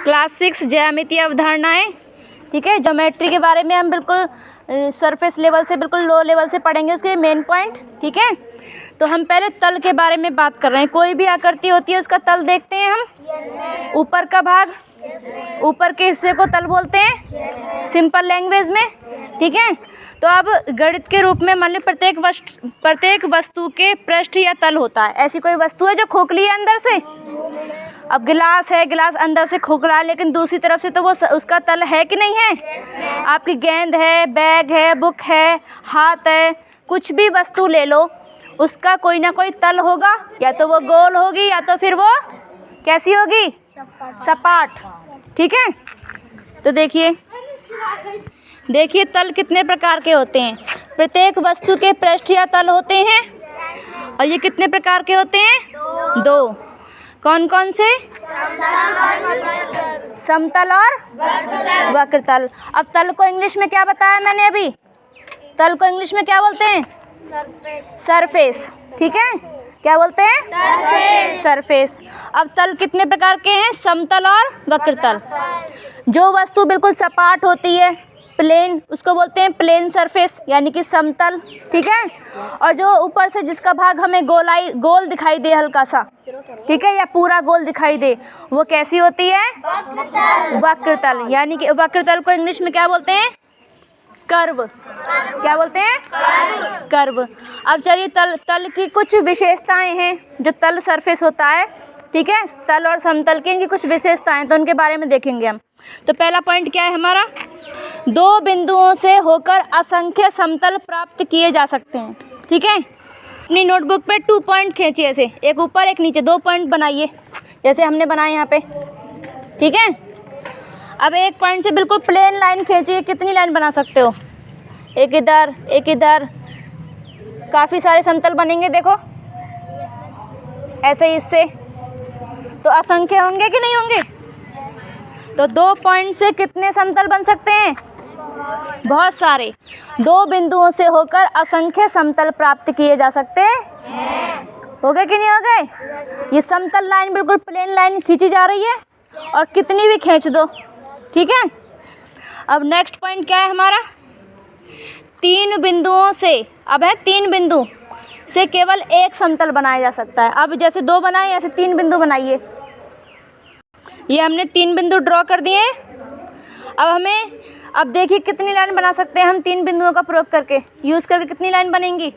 Class 6 ज्यामितीय अवधारणाएं। ठीक है, ज्योमेट्री के बारे में हम बिल्कुल सरफेस लेवल से बिल्कुल लो लेवल से पढ़ेंगे, उसके मेन पॉइंट। ठीक है, तो हम पहले तल के बारे में बात कर रहे हैं। कोई भी आकृति होती है उसका तल देखते हैं हम। ऊपर का भाग, ऊपर के हिस्से को तल बोलते हैं सिंपल लैंग्वेज में। ठीक है, तो अब गणित के रूप में मान लो प्रत्येक वस्तु के पृष्ठ या तल होता है। ऐसी कोई वस्तु है जो खोखली है अंदर से। अब गिलास है, गिलास अंदर से खोखला है, लेकिन दूसरी तरफ से तो वो उसका तल है कि नहीं है। आपकी गेंद है, बैग है, बुक है, हाथ है, कुछ भी वस्तु ले लो, उसका कोई ना कोई तल होगा। या तो वो गोल होगी या तो फिर वो कैसी होगी, सपाट। ठीक है, तो देखिए तल कितने प्रकार के होते हैं। प्रत्येक वस्तु के पृष्ठ या तल होते हैं, और ये कितने प्रकार के होते हैं? दो। कौन कौन से? समतल और वक्रतल। अब तल को इंग्लिश में क्या बताया मैंने अभी? तल को इंग्लिश में क्या बोलते हैं? सरफेस। ठीक है, क्या बोलते हैं? सरफेस। अब तल कितने प्रकार के हैं? समतल और वक्रतल। जो वस्तु बिल्कुल सपाट होती है, प्लेन, उसको बोलते हैं प्लेन सरफेस, यानी कि समतल। ठीक है, और जो ऊपर से जिसका भाग हमें गोल दिखाई दे हल्का सा, ठीक है, या पूरा गोल दिखाई दे, वो कैसी होती है? वक्रतल। यानी कि वक्रतल को इंग्लिश में क्या बोलते हैं? कर्व। क्या बोलते हैं? कर्व। अब चलिए तल की कुछ विशेषताएं हैं जो तल सरफेस होता है। ठीक है, तल और समतल की इनकी कुछ विशेषताएं, तो उनके बारे में देखेंगे हम। तो पहला पॉइंट क्या है हमारा? दो बिंदुओं से होकर असंख्य समतल प्राप्त किए जा सकते हैं। ठीक है, अपनी नोटबुक पे 2 पॉइंट खींचिए, ऐसे एक ऊपर एक नीचे, 2 पॉइंट बनाइए जैसे हमने बनाए यहाँ पे। ठीक है, अब एक पॉइंट से बिल्कुल प्लेन लाइन खींचिए। कितनी लाइन बना सकते हो? एक इधर, एक इधर, काफ़ी सारे समतल बनेंगे। देखो ऐसे ही, इससे तो असंख्य होंगे कि नहीं होंगे? तो 2 पॉइंट से कितने समतल बन सकते हैं? बहुत सारे। 2 बिंदुओं से होकर असंख्य समतल प्राप्त किए जा सकते हैं। हो गए कि नहीं हो गए? ये समतल लाइन बिल्कुल प्लेन लाइन खींची जा रही है, और कितनी भी खींच दो। ठीक है, अब नेक्स्ट पॉइंट क्या है हमारा? 3 बिंदुओं से, अब है 3 बिंदु से केवल एक समतल बनाया जा सकता है। अब जैसे 2 बनाए, ऐसे 3 बिंदु बनाइए। ये हमने 3 बिंदु ड्रॉ कर दिए। अब देखिए कितनी लाइन बना सकते हैं हम 3 बिंदुओं का प्रयोग करके, यूज़ करके कितनी लाइन बनेंगी?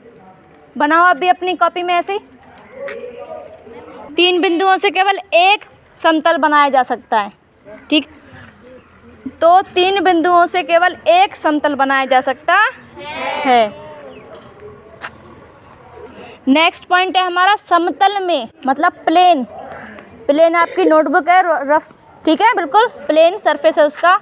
बनाओ आप भी अपनी कॉपी में ऐसे ही। 3 बिंदुओं से केवल एक समतल बनाया जा सकता है। ठीक, तो 3 बिंदुओं से केवल एक समतल बनाया जा सकता है। नेक्स्ट पॉइंट है हमारा समतल में, मतलब प्लेन। प्लेन आपकी नोटबुक है, रफ। ठीक है, बिल्कुल प्लेन सरफेस है उसका।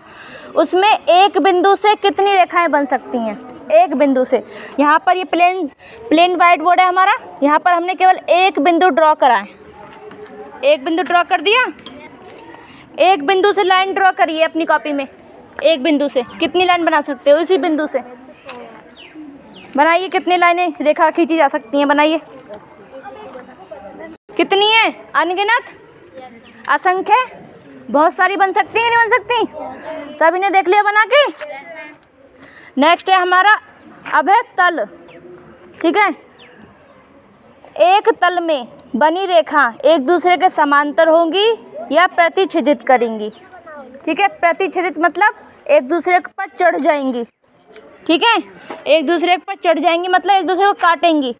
उसमें एक बिंदु से कितनी रेखाएं बन सकती हैं? एक बिंदु से। यहाँ पर ये प्लेन वाइट बोर्ड है हमारा, यहाँ पर हमने केवल एक बिंदु ड्रॉ करा है। एक बिंदु ड्रॉ कर दिया। एक बिंदु से लाइन ड्रॉ करिए अपनी कॉपी में। एक बिंदु से कितनी लाइन बना सकते हो? इसी बिंदु से बनाइए। कितनी लाइनें रेखा खींची जा सकती हैं? बनाइए। कितनी है? अनगिनत, असंख्य, बहुत सारी बन सकती हैं, नहीं बन सकती? सभी ने देख लिया बना के। नेक्स्ट है हमारा, अब है तल। ठीक है, एक तल में बनी रेखा एक दूसरे के समांतर होंगी या प्रतिच्छेदित करेंगी। ठीक है, प्रतिच्छेदित मतलब एक दूसरे पर चढ़ जाएंगी। ठीक है, एक दूसरे पर चढ़ जाएंगी मतलब एक दूसरे को काटेंगी।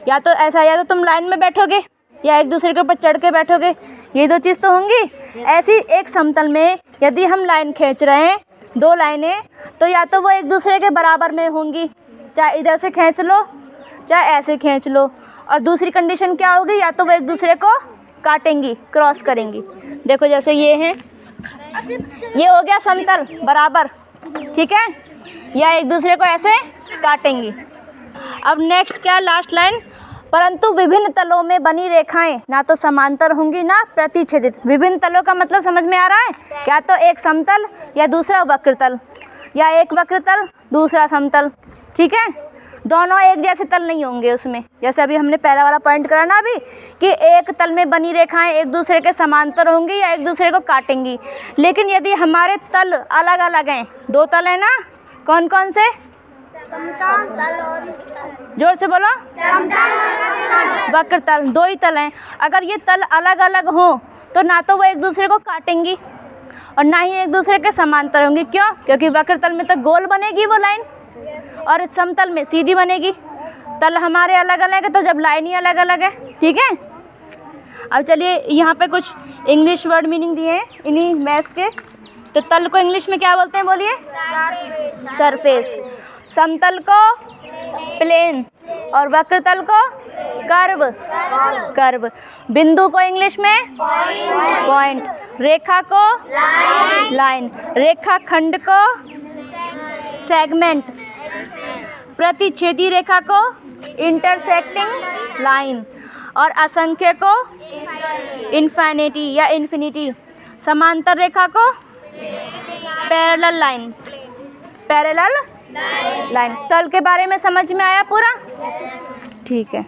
या तो ऐसा, या तो तुम लाइन में बैठोगे या एक दूसरे के ऊपर चढ़ के बैठोगे, ये 2 चीज़ तो होंगी। ऐसी एक समतल में यदि हम लाइन खींच रहे हैं, 2 लाइनें, तो या तो वो एक दूसरे के बराबर में होंगी, चाहे इधर से खींच लो चाहे ऐसे खींच लो। और दूसरी कंडीशन क्या होगी? या तो वो एक दूसरे को काटेंगी, क्रॉस करेंगी। देखो जैसे ये हैं, ये हो गया समतल बराबर। ठीक है, या एक दूसरे को ऐसे काटेंगी। अब नेक्स्ट क्या? लास्ट लाइन, परंतु विभिन्न तलों में बनी रेखाएं ना तो समांतर होंगी ना प्रतिच्छेदित। विभिन्न तलों का मतलब समझ में आ रहा है? क्या तो एक समतल या दूसरा वक्रतल, या एक वक्रतल दूसरा समतल। ठीक है, दोनों एक जैसे तल नहीं होंगे उसमें। जैसे अभी हमने पहला वाला पॉइंट करा ना अभी कि एक तल में बनी रेखाएं एक दूसरे के समांतर होंगी या एक दूसरे को काटेंगी। लेकिन यदि हमारे तल अलग अलग हैं, दो तल हैं ना, कौन कौन से? जोर से बोलो। वक्र तल, दो ही तल हैं। अगर ये तल अलग अलग हों तो ना तो वो एक दूसरे को काटेंगी और ना ही एक दूसरे के समांतर होंगी। क्यों? क्योंकि वक्र तल में तो गोल बनेगी वो लाइन और समतल में सीधी बनेगी। तल हमारे अलग अलग है तो जब लाइन ही अलग अलग है, ठीक है। अब चलिए यहाँ पे कुछ इंग्लिश वर्ड मीनिंग दिए हैं इन्हीं मैथ्स के। तो तल को इंग्लिश में क्या बोलते हैं, बोलिए? सरफेस। समतल को प्लेन और वक्र तल को कर्व। बिंदु को इंग्लिश में पॉइंट, रेखा को लाइन, रेखा खंड को सेगमेंट, प्रतिच्छेदी रेखा को इंटरसेक्टिंग लाइन और असंख्य को इन्फिनिटी या इन्फिनिटी, समांतर रेखा को पैरेलल लाइन। तल के बारे में समझ में आया पूरा? ठीक है।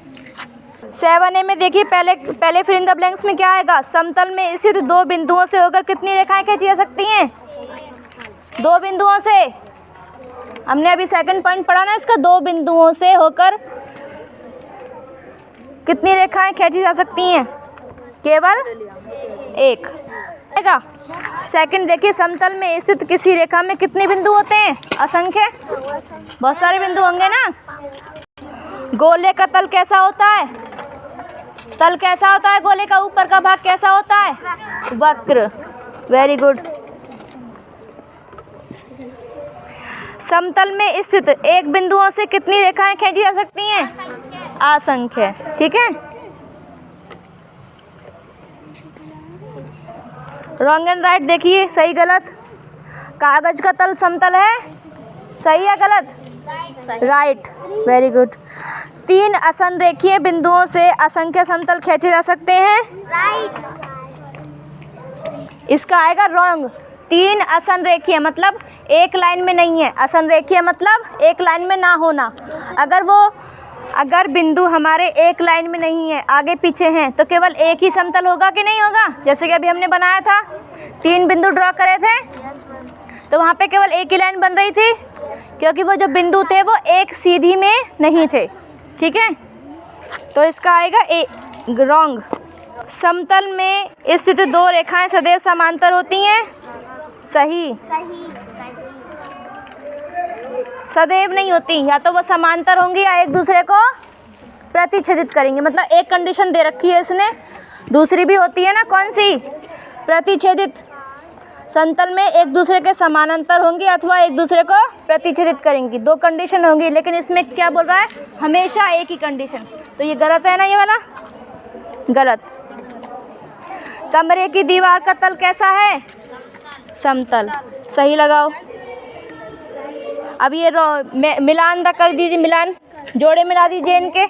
7A में देखिए पहले फिल इन द ब्लैंक्स में क्या आएगा? समतल में स्थित दो बिंदुओं से होकर कितनी रेखाएं खींची जा सकती हैं? दो बिंदुओं से। हमने अभी सेकंड पॉइंट पढ़ा ना इसका, दो बिंदुओं से होकर कितनी रेखाएं खींची जा सकती हैं? केवल एक। सेकंड देखिए, समतल में स्थित किसी रेखा में कितने बिंदु होते हैं? असंख्य। बहुत सारे बिंदु होंगे ना। गोले का तल कैसा होता है? तल कैसा होता है गोले का? ऊपर का भाग कैसा होता है? वक्र। Very good. समतल में स्थित एक बिंदुओं से कितनी रेखाएं खींची जा सकती हैं? असंख्य। ठीक है। रॉन्ग एंड राइट देखिए, सही गलत। कागज का तल समतल है, सही है गलत? Right, very good. तीन असंरेखीय बिंदुओं से असंख्य समतल खींचे जा सकते हैं? राइट। इसका आएगा रॉन्ग। तीन असंरेखीय मतलब एक लाइन में नहीं है, असंरेखीय मतलब एक लाइन में ना होना। अगर बिंदु हमारे एक लाइन में नहीं है, आगे पीछे हैं, तो केवल एक ही समतल होगा कि नहीं होगा? जैसे कि अभी हमने बनाया था, तीन बिंदु ड्रॉ करे थे तो वहाँ पे केवल एक ही लाइन बन रही थी, क्योंकि वो जो बिंदु थे वो एक सीधी में नहीं थे। ठीक है, तो इसका आएगा ए रॉन्ग। समतल में स्थित दो रेखाएं सदैव समांतर होती हैं? सही। सदैव नहीं होती, या तो वो समांतर होंगी या एक दूसरे को प्रतिच्छेदित करेंगे। मतलब एक कंडीशन दे रखी है इसने, दूसरी भी होती है ना, कौन सी? प्रतिच्छेदित। समतल में एक दूसरे के समानांतर होंगी अथवा एक दूसरे को प्रतिच्छेदित करेंगी। दो कंडीशन होंगी, लेकिन इसमें क्या बोल रहा है? हमेशा एक ही कंडीशन। तो ये गलत है ना, ये वाला गलत। कमरे की दीवार का तल कैसा है? समतल। सही लगाओ। अब ये मिलान दा कर दीजिए, मिलान जोड़े मिला दीजिए इनके।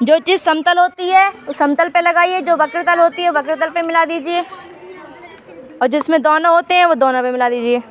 जो चीज़ समतल होती है उस समतल पे लगाइए, जो वक्रतल होती है वक्रतल पे मिला दीजिए, और जिसमें दोनों होते हैं वो दोनों पे मिला दीजिए।